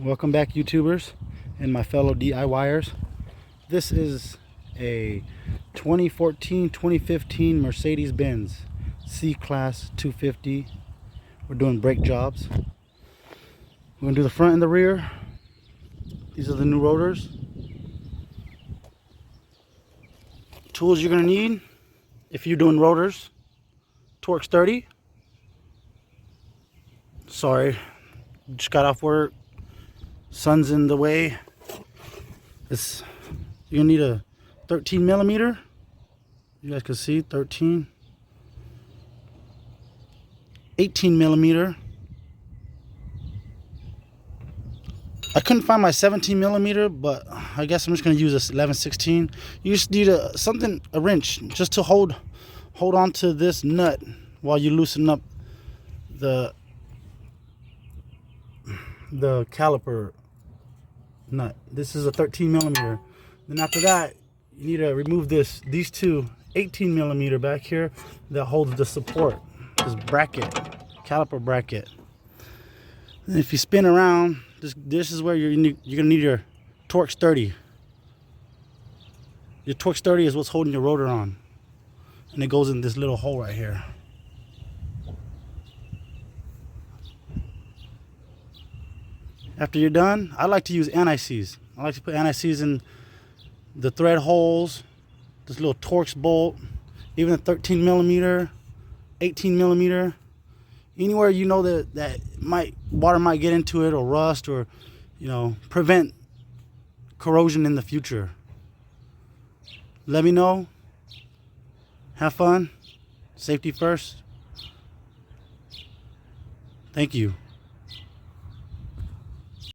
Welcome back, YouTubers and my fellow DIYers. This is a 2014-2015 Mercedes-Benz C-Class 250. We're doing brake jobs. We're going to do the front and the rear. These are the new rotors. Tools you're going to need if you're doing rotors: Torx 30. Sorry, just got off work. Sun's in the way. You're gonna need a 13 millimeter. You guys can see 13. 18 millimeter. I couldn't find my 17 millimeter, but I guess I'm just gonna use this 11/16. You just need a wrench just to hold on to this nut while you loosen up the caliper nut. This is a 13 millimeter. Then after that, you need to remove these two 18 millimeter back here that holds the support, this bracket, caliper bracket. And if you spin around, this is where you're gonna need your Torx 30. Your Torx 30 is what's holding your rotor on, and it goes in this little hole right here. After you're done, I like to use anti-seize. I like to put anti-seize in the thread holes, this little Torx bolt, even the 13 millimeter, 18 millimeter, anywhere you know that water might get into it or rust, or prevent corrosion in the future. Let me know. Have fun. Safety first. Thank you.